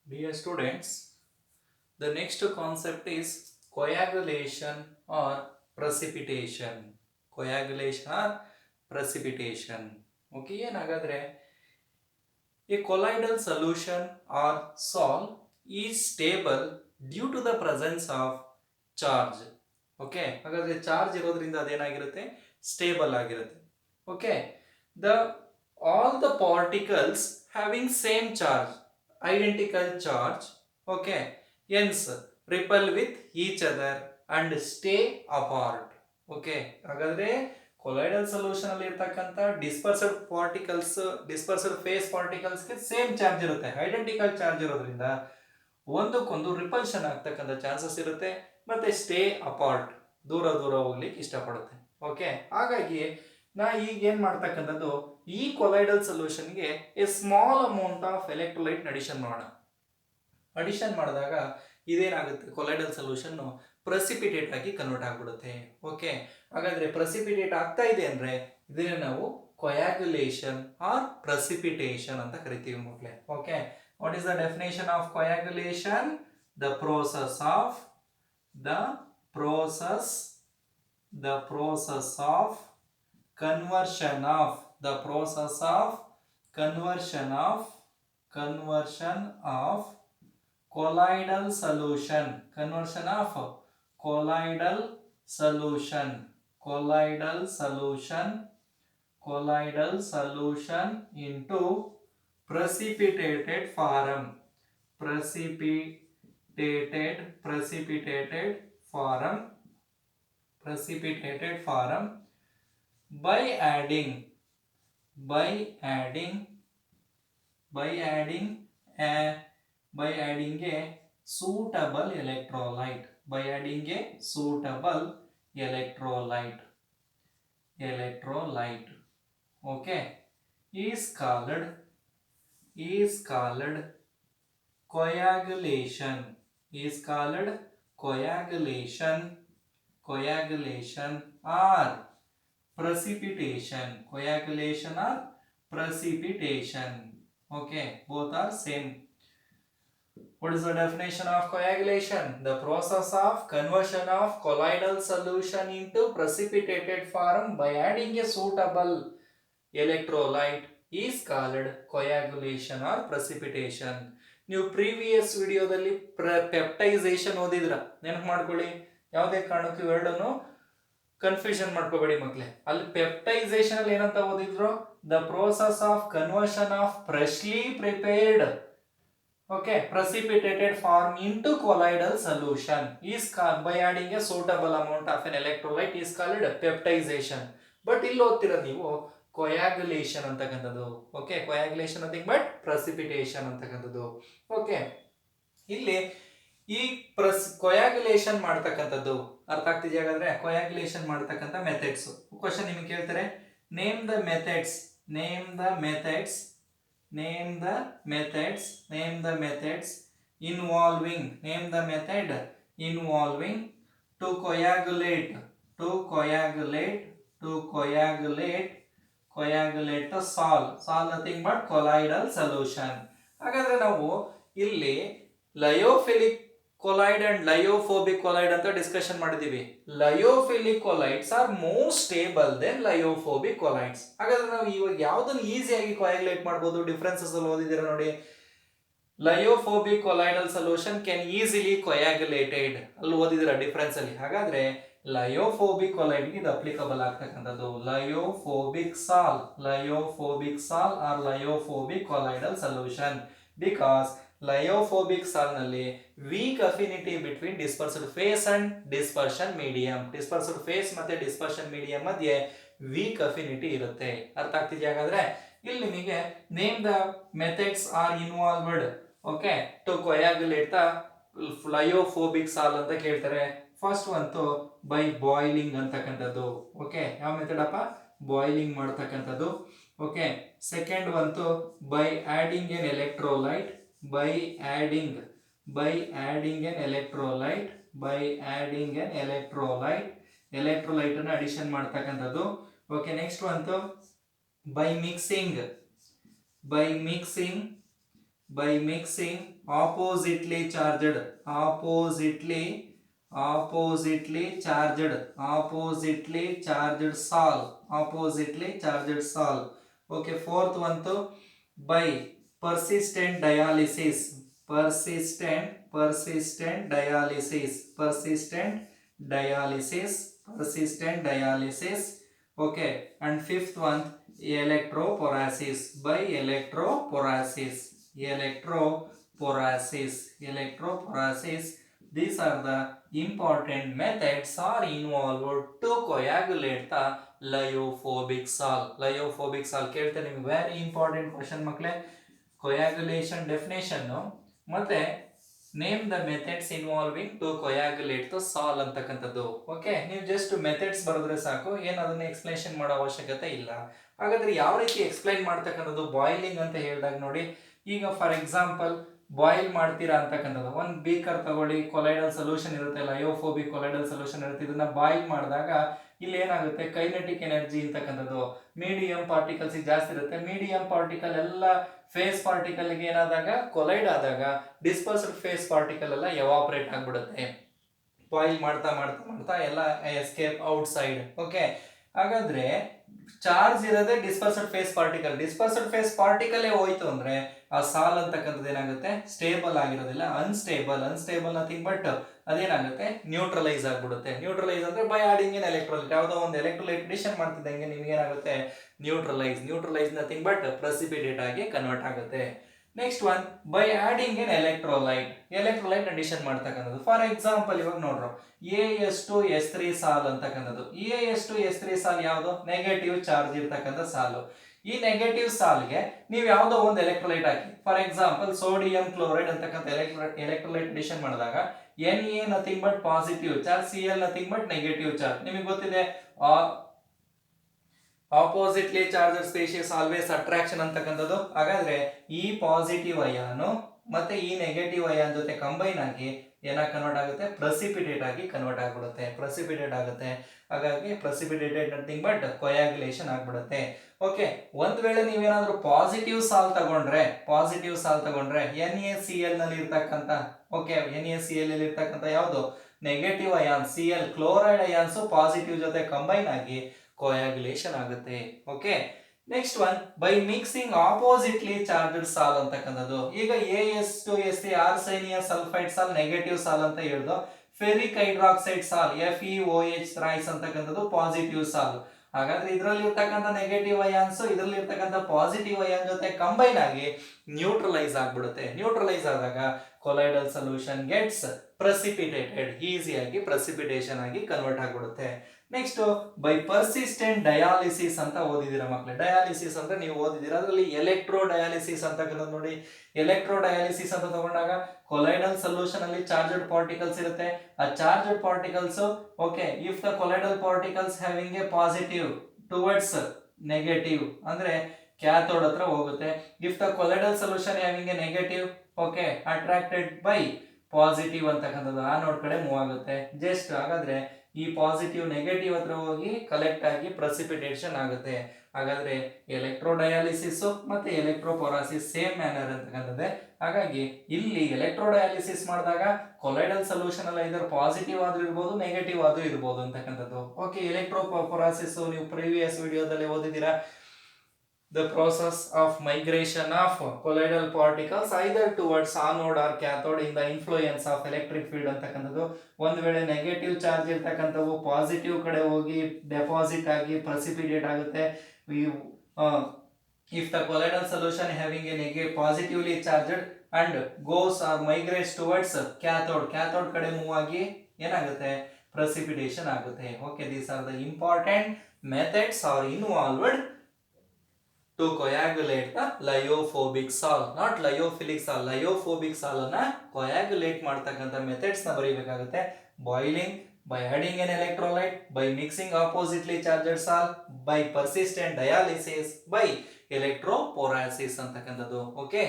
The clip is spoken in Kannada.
Dear students, the next concept is coagulation or precipitation. Coagulation or precipitation. Okay, a colloidal solution or sol is stable due to the presence of charge. Okay, ಹಾಗಾದ್ರೆ ಚಾರ್ಜ್ ಇರೋದ್ರಿಂದ ಅದೇನಾಗಿರುತ್ತೆ ಸ್ಟೇಬಲ್ ಆಗಿರುತ್ತೆ. Okay, the all the particles having same charge, identical charge, okay, hence repel with each other and stay apart. Okay, ಹಾಗಾದ್ರೆ ಕೊಲೈಡಲ್ ಸೊಲ್ಯೂಷನ್ ಅಲ್ಲಿ ಇರ್ತಕ್ಕಂಥ ಡಿಸ್ಪರ್ಸ್ಡ್ ಫೇಸ್ ಪಾರ್ಟಿಕಲ್ಸ್ ಗೆ ಸೇಮ್ ಚಾರ್ಜ್ ಇರುತ್ತೆ, ಐಡೆಂಟಿಕಲ್ ಚಾರ್ಜ್ ಇರೋದ್ರಿಂದ ಒಂದಕ್ಕೊಂದು ರಿಪಲ್ಷನ್ ಆಗ್ತಕ್ಕಂಥ ಚಾನ್ಸಸ್ ಇರುತ್ತೆ ಮತ್ತೆ ಸ್ಟೇ ಅಪಾರ್ಟ್, ದೂರ ದೂರ ಹೋಗ್ಲಿಕ್ಕೆ ಇಷ್ಟಪಡುತ್ತೆ. ಓಕೆ, ಹಾಗಾಗಿ ನಾ ಈಗ ಏನ್ ಮಾಡ್ತಕ್ಕಂಥದ್ದು, ಈ ಕೊಲೈಡಲ್ ಸೊಲ್ಯೂಷನ್ಗೆ a small amount of electrolyte addition ಮಾಡೋಣ. ಅಡಿಷನ್ ಮಾಡಿದಾಗ ಇದೇನಾಗುತ್ತೆ, ಕೊಲೈಡಲ್ ಸೊಲ್ಯೂಷನ್ ಪ್ರೆಸಿಪಿಟೇಟ್ ಆಗಿ ಕನ್ವರ್ಟ್ ಆಗ್ಬಿಡುತ್ತೆ. ಓಕೆ, ಹಾಗಾದ್ರೆ ಪ್ರೆಸಿಪಿಟೇಟ್ ಆಗ್ತಾ ಇದೆ ಅಂದ್ರೆ ಇದನ್ನ ನಾವು ಕೊಯಾಗ್ಯುಲೇಷನ್ ಆರ್ ಪ್ರೆಸಿಪಿಟೇಷನ್ ಅಂತ ಕರಿತೀವಿ ಮಕ್ಕಳೇ. Okay, what is the definition of coagulation? The process of conversion of colloidal solution into precipitated form by adding a suitable electrolyte okay, is called coagulation or precipitation. Okay, both are same. What is the definition of coagulation? The process of conversion of colloidal solution into precipitated form by adding a suitable electrolyte is called coagulation or precipitation. ನೀವು ಪ್ರೀವಿಯಸ್ ವಿಡಿಯೋದಲ್ಲಿ ಪೆಪ್ಟೈಸೇಷನ್ ಓದಿದ್ರ, ನೆನಪು ಮಾಡ್ಕೊಳ್ಳಿ. ಯಾವುದೇ ಕಾರಣಕ್ಕೂ ಇವೆರಡನ್ನು ಕನ್ಫ್ಯೂಷನ್ ಮಾಡ್ಕೋಬೇಡಿ ಮಕ್ಕಳೇ. ಅಲ್ಲಿ ಪೆಪ್ಟೈಸೇಷನ್ ಅಲ್ಲಿ ಏನಂತ ಓದಿದ್ರು, the process of conversion of freshly prepared precipitated form into colloidal solution is called by adding a suitable amount of an electrolyte is called peptization. But ಇಲ್ಲಿ ಓದ್ತಿರೋದು ನೀವು coagulation ಅಂತಕ್ಕಂಥದ್ದು. Okay, coagulation nothing but precipitation ಅಂತಕ್ಕಂಥದ್ದು. ಓಕೆ, ಇಲ್ಲಿ ಈ ಕೊಯಾಗ್ಯುಲೇಷನ್ ಮಾಡ್ತಕ್ಕಂಥದ್ದು ಅರ್ಥ ಆಗ್ತಿದೆಯಾ? ಹಾಗಾದ್ರೆ ಕೊಯಾಗ್ಯುಲೇಷನ್ ಮಾಡ್ತಕ್ಕಂಥ ಮೆಥಡ್ಸ್ ಕ್ವಶನ್ ನಿಮಗೆ ಕೇಳ್ತಾರೆ. Name the methods involving to coagulate the sol nothing but colloidal solution. ಹಾಗಾದ್ರೆ ನಾವು ಇಲ್ಲಿ lyophilic colloid and lyophobic colloid ಅಂತ ಡಿಸ್ಕಷನ್ ಮಾಡಿದೀವಿ. Lyophilic colloids are more stable than lyophobic colloids. ಹಾಗಾದ್ರೆ ನಾವು ಇವಾಗ ಯಾವ್ದನ್ನು ಈಸಿಯಾಗಿ ಕೊಯಾಗ್ಯುಲೇಟ್ ಮಾಡಬಹುದು? ಡಿಫರೆನ್ಸಸ್ ಅಲ್ಲಿ ಓದಿದ್ದೀರಾ ನೋಡಿ. ಲಯೋಫೋಬಿಕ್ ಕೊಲೈಡಲ್ ಸೊಲ್ಯೂಷನ್ ಕ್ಯಾನ್ ಈಸಿಲಿ ಕೊಯಾಗ್ಯುಲೇಟೆಡ್, ಅಲ್ಲಿ ಓದಿದಿರ ಡಿಫರೆನ್ಸ್ ಅಲ್ಲಿ. ಹಾಗಾದ್ರೆ ಲಯೋಫೋಬಿಕ್ ಕೊಲೈಡ್ ಇದು ಅಪ್ಲಿಕಬಲ್ ಆಗ್ತಕ್ಕಂಥದ್ದು lyophobic sol or lyophobic colloidal solution. Because lyophobic sol ನಲ್ಲಿ weak affinity between dispersed phase and dispersion medium. Dispersed phase ಮತ್ತೆ ಡಿಸ್ಪರ್ಷನ್ ಮೀಡಿಯಂ ಮಧ್ಯೆ ವೀಕ್ ಅಫಿನಿಟಿ ಇರುತ್ತೆ. ಅರ್ಥ ಆಗ್ತಿದೆಯಾ? ಹಾಗಾದ್ರೆ ಇಲ್ಲಿ ನಿಮಗೆ name the methods are involved okay to coagulate the lyophobic sol ಅಂತ ಕೇಳ್ತಾರೆ. ಫಸ್ಟ್ ಒಂದು ಬೈ ಬಾಯ್ಲಿಂಗ್ ಅಂತಕ್ಕಂಥದ್ದು. ಓಕೆ, ಯಾವ ಮೆಥಡ್ ಅಪ್ಪ? ಬಾಯ್ಲಿಂಗ್ ಮಾಡ್ತಕ್ಕಂಥದ್ದು. ಓಕೆ, ಸೆಕೆಂಡ್ ಒಂದು by adding an electrolyte electrolyte ಅನ್ನು ಅಡಿಷನ್ ಮಾಡ್ತಕ್ಕಂಥದ್ದು. ಓಕೆ, ನೆಕ್ಸ್ಟ್ ಒಂದು by mixing by mixing oppositely charged salt. Okay, fourth one to by persistent dialysis persistent dialysis. Okay, and fifth one electrophoresis by electrophoresis. These are the important methods are involved to coagulate the lyophilic salt. ಕೇಳ್ತೆ ನಿಮ್ಗೆ ವೆರಿ ಇಂಪಾರ್ಟೆಂಟ್ ಕ್ವಶನ್ ಮಕ್ಕಳೇ. coagulation definition ಮತ್ತೆ name the methods involving to coagulate the salt ಅಂತಕ್ಕಂಥದ್ದು. ಓಕೆ, ನೀವು ಜಸ್ಟ್ ಮೆಥಡ್ಸ್ ಬರೆದ್ರೆ ಸಾಕು, ಏನು ಅದನ್ನ ಎಕ್ಸ್ಪ್ಲೇಷನ್ ಮಾಡೋ ಅವಶ್ಯಕತೆ ಇಲ್ಲ. ಹಾಗಾದ್ರೆ ಯಾವ ರೀತಿ ಎಕ್ಸ್ಪ್ಲೈನ್ ಮಾಡ್ತಕ್ಕಂಥದ್ದು ಬಾಯ್ಲಿಂಗ್ ಅಂತ ಹೇಳಿದಾಗ ನೋಡಿ, ಈಗ ಫಾರ್ ಎಕ್ಸಾಂಪಲ್ ಬಾಯ್ಲ್ ಮಾಡ್ತೀರಾ ಅಂತಕ್ಕಂಥದ್ದು, ಒಂದು ಬೀಕರ್ ತಗೊಳ್ಳಿ, ಕೊಲೈಡಲ್ ಸೊಲ್ಯೂಷನ್ ಇರುತ್ತೆ, ಲಯೋಫೋಬಿಕ್ ಕೊಲೈಡಲ್ ಸೊಲ್ಯೂಷನ್ ಇರುತ್ತೆ. ಇದನ್ನ ಬಾಯ್ಲ್ ಮಾಡಿದಾಗ ಇಲ್ಲಿ ಏನಾಗುತ್ತೆ, ಕೈನೆಟಿಕ್ ಎನರ್ಜಿ ಅಂತಕ್ಕಂಥದ್ದು ಮೀಡಿಯಂ ಪಾರ್ಟಿಕಲ್ಸ್ ಜಾಸ್ತಿ ಇರುತ್ತೆ. ಮೀಡಿಯಂ ಪಾರ್ಟಿಕಲ್ ಎಲ್ಲ ಫೇಸ್ ಪಾರ್ಟಿಕಲ್ ಗೆ ಏನಾದಾಗ ಕೊಲೈಡ್ ಆದಾಗ ಡಿಸ್ಪರ್ಸ್ಡ್ ಫೇಸ್ ಪಾರ್ಟಿಕಲ್ ಎಲ್ಲ ಎವಾಪರೇಟ್ ಆಗ್ಬಿಡುತ್ತೆ. ಬಾಯ್ಲ್ ಮಾಡ್ತಾ ಮಾಡ್ತಾ ಮಾಡ್ತಾ ಎಲ್ಲ ಎಸ್ಕೇಪ್ ಔಟ್ ಸೈಡ್. ಓಕೆ, ಹಾಗಾದ್ರೆ ಚಾರ್ಜ್ ಇರೋದೇ ಡಿಸ್ಪರ್ಸ್ಡ್ ಫೇಸ್ ಪಾರ್ಟಿಕಲ್ ಹೋಯ್ತು ಅಂದ್ರೆ ಆ ಸಾಲ್ ಅಂತಕ್ಕಂಥದ್ದು ಏನಾಗುತ್ತೆ, ಸ್ಟೇಬಲ್ ಆಗಿರೋದಿಲ್ಲ, ಅನ್ಸ್ಟೇಬಲ್ ನಥಿಂಗ್ ಬಟ್ ಅದೇನಾಗುತ್ತೆ, ನ್ಯೂಟ್ರಲೈಸ್ ಆಗ್ಬಿಡುತ್ತೆ. ನ್ಯೂಟ್ರಲೈಸ್ ಅಂದ್ರೆ ಬೈ ಆಡಿಂಗ್ ಎನ್ ಎಲೆಕ್ಟ್ರೋಲೈಟ್, ಯಾವುದೋ ಒಂದು ಎಲೆಕ್ಟ್ರೋಲೈಟ್ ಅಡಿಷನ್ ಮಾಡ್ತಿದ್ದಂಗೆ ನಿಮ್ಗೆ ಏನಾಗುತ್ತೆ, ನ್ಯೂಟ್ರಲೈಸ್ ನಥಿಂಗ್ ಬಟ್ ಪ್ರೆಸಿಪಿಟೇಟ್ ಆಗಿ ಕನ್ವರ್ಟ್ ಆಗುತ್ತೆ. Next one by adding an electrolyte addition ಮಾಡ್ತಕ್ಕಂಥದ್ದು. ಫಾರ್ ಎಕ್ಸಾಂಪಲ್ ಇವಾಗ ನೋಡ್ರು AS2S3 ಸಾಲ್ ಅಂತಕ್ಕಂಥದ್ದು. AS2S3 ಸಾಲ್ ಯಾವುದು, ನೆಗೆಟಿವ್ ಚಾರ್ಜ್ ಇರ್ತಕ್ಕಂಥ ಸಾಲು. ಈ ನೆಗೆಟಿವ್ ಸಾಲ್ಗೆ ನೀವು ಯಾವುದೋ ಒಂದು electrolyte hockey, for example sodium chloride ಅಂತಕ್ಕಂಥ ಎಲೆಕ್ಟ್ರೋಲೈಟ್ ಅಡಿಷನ್ ಮಾಡಿದಾಗ Na nothing but positive charge, Cl nothing but negative charge. ನಿಮಗೆ ಗೊತ್ತಿದೆ ಆಪೋಸಿಟ್ಲಿ ಚಾರ್ಜ್ ಸ್ಪೀಶೀಸ್ ಆಲ್ವೇಸ್ ಅಟ್ರಾಕ್ಷನ್ ಅಂತಕ್ಕಂಥದ್ದು. ಹಾಗಾದ್ರೆ ಈ ಪಾಸಿಟಿವ್ ಅಯಾನು ಮತ್ತೆ ಈ ನೆಗೆಟಿವ್ ಅಯಾನ್ ಜೊತೆ ಕಂಬೈನ್ ಆಗಿ ಏನಾಗಿ ಕನ್ವರ್ಟ್ ಆಗುತ್ತೆ, ಪ್ರೆಸಿಪಿಟೇಟ್ ಆಗಿ ಕನ್ವರ್ಟ್ ಆಗುತ್ತೆ. ಹಾಗಾಗಿ ಪ್ರೆಸಿಪಿಟೇಟೆಡ್ ನಥಿಂಗ್ ಬಟ್ ಕೊಯಾಗ್ಯುಲೇಷನ್ ಆಗ್ಬಿಡುತ್ತೆ. ಓಕೆ, ಒಂದ್ ವೇಳೆ ನೀವೇನಾದ್ರೂ ಪಾಸಿಟಿವ್ ಸಾಲ್ ತಗೊಂಡ್ರೆ NaCl ನಲ್ಲಿ ಇರ್ತಕ್ಕಂಥ NaCl ಅಲ್ಲಿ ಇರ್ತಕ್ಕಂಥ ಯಾವುದು negative ion Cl chloride ions positive ಜೊತೆ ಕಂಬೈನ್ ಆಗಿ coagulation ಆಗುತ್ತೆ. Okay, next one by mixing oppositely charged sol ಅಂತಕ್ಕಂಥದ್ದು. ಈಗ AS2S3 ಆರ್ಸೆನಿಯಸ್ ಸಲ್ಫೈಡ್ ಸಾಲ್ ನೆಗೆಟಿವ್ ಸಾಲ್ ಅಂತ ಹೇಳಿದ್ರು. ಫೆರಿಕ್ ಹೈಡ್ರಾಕ್ಸೈಡ್ ಸಾಲ್ FeOH ಥ್ರೈಸ್ ಅಂತಕ್ಕಂಥದ್ದು ಪಾಸಿಟಿವ್ ಸಾಲ್. ಹಾಗಾದ್ರೆ ಇದರಲ್ಲಿ ಇರ್ತಕ್ಕಂಥ ನೆಗೆಟಿವ್ ಅಯಾನ್ಸ್ ಇದರಲ್ಲಿ ಇರ್ತಕ್ಕಂಥ ಪಾಸಿಟಿವ್ ಅಯಾನ್ ಜೊತೆ ಕಂಬೈನ್ ಆಗಿ ನ್ಯೂಟ್ರಲೈಸ್ ಆಗ್ಬಿಡುತ್ತೆ. ನ್ಯೂಟ್ರಲೈಸ್ ಆದಾಗ ಕೊಲೈಡಲ್ ಸೊಲ್ಯೂಷನ್ ಗೆಟ್ಸ್ ಪ್ರೆಸಿಪಿಟೇಟೆಡ್, ಈಸಿಯಾಗಿ ಪ್ರೆಸಿಪಿಟೇಷನ್ ಆಗಿ ಕನ್ವರ್ಟ್ ಆಗ್ಬಿಡುತ್ತೆ. ನೆಕ್ಸ್ಟ್ ಬೈ ಪರ್ಸಿಸ್ಟೆಂಟ್ ಡಯಾಲಿಸಿಸ್ ಅಂತ ಓದಿದ್ದೀರಾ ಮಕ್ಕಳೇ. ಡಯಾಲಿಸಿಸ್ ಅಂದ್ರೆ ನೀವು ಓದಿದ್ದೀರಾ, ಅದರಲ್ಲಿ ಎಲೆಕ್ಟ್ರೋ ಡಯಾಲಿಸಿಸ್ ಅಂತಕ್ಕಂಥದ್ದು ನೋಡಿ. ಎಲೆಕ್ಟ್ರೋ ಡಯಾಲಿಸಿಸ್ ಅಂತ ತಗೊಂಡಾಗ ಕೊಲೈಡಲ್ ಸೊಲ್ಯೂಷನ್ ಅಲ್ಲಿ ಚಾರ್ಜಡ್ ಪಾರ್ಟಿಕಲ್ಸ್ ಇರುತ್ತೆ. ಆ charged particles okay, if the colloidal particles having A positive towards negative ಅಂದ್ರೆ ಕ್ಯಾಥೋಡ್ ಹತ್ರ ಹೋಗುತ್ತೆ. If the colloidal solution having A negative okay attracted by positive ಅಂತಕ್ಕಂಥದ್ದು ಆ ನೋಡ್ ಕಡೆ ಮೂವ್ ಆಗುತ್ತೆ. ಜಸ್ಟ್ ಹಾಗಾದ್ರೆ ಈ ಪಾಸಿಟಿವ್ ನೆಗೆಟಿವ್ ಹತ್ರ ಹೋಗಿ ಕಲೆಕ್ಟ್ ಆಗಿ ಪ್ರೆಸಿಪಿಟೇಷನ್ ಆಗುತ್ತೆ. ಹಾಗಾದ್ರೆ ಎಲೆಕ್ಟ್ರೋಡಯಾಲಿಸಿಸ್ ಮತ್ತೆ ಎಲೆಕ್ಟ್ರೋಫೋರಾಸಿಸ್ ಸೇಮ್ ಮ್ಯಾನರ್ ಅಂತಕ್ಕಂಥದ್ದೇ. ಹಾಗಾಗಿ ಇಲ್ಲಿ ಎಲೆಕ್ಟ್ರೋಡಯಾಲಿಸಿಸ್ ಮಾಡಿದಾಗ ಕೊಲೈಡಲ್ ಸೊಲ್ಯೂಷನ್ ಅಲ್ಲ ಇದರ ಪಾಸಿಟಿವ್ ಆದ್ರೂ ಇರ್ಬೋದು ನೆಗೆಟಿವ್ ಆದ್ರೂ ಇರ್ಬೋದು ಅಂತಕ್ಕಂಥದ್ದು. ಓಕೆ, ಎಲೆಕ್ಟ್ರೋಫೋರಾಸಿಸ್ ನೀವು ಪ್ರೀವಿಯಸ್ ವಿಡಿಯೋದಲ್ಲಿ ಓದಿದ್ದೀರಾ. The process of migration of colloidal particles either towards anode or cathode in the influence of electric field ಅಂತಕ್ಕಂಥದ್ದು. ಒಂದು ವೇಳೆ ನೆಗೆಟಿವ್ ಚಾರ್ಜ್ ಇರ್ತಕ್ಕಂಥವು ಪಾಸಿಟಿವ್ ಕಡೆ ಹೋಗಿ ಡೆಪಾಸಿಟ್ ಆಗಿ ಪ್ರೆಸಿಪಿಟೇಟ್ ಆಗುತ್ತೆ. If the colloidal solution having a negative positively charged and goes or migrates towards cathode ಕಡೆ ಮೂವ್ ಆಗಿ ಏನಾಗುತ್ತೆ, precipitation ಆಗುತ್ತೆ. Okay, these are the important methods are involved to coagulate the lyophobic salt, not lyophilic salt. Lyophobic salt ಅನ್ನ coagulate ಮಾಡ್ತಕ್ಕಂಥ ಮೆಥಡ್ಸ್ ನ ಬರೀಬೇಕಾಗುತ್ತೆ. Boiling, by adding an electrolyte, by mixing oppositely charged salt, by persistent dialysis, by electrophoresis ಅಂತಕ್ಕಂಥದ್ದು. ಓಕೆ.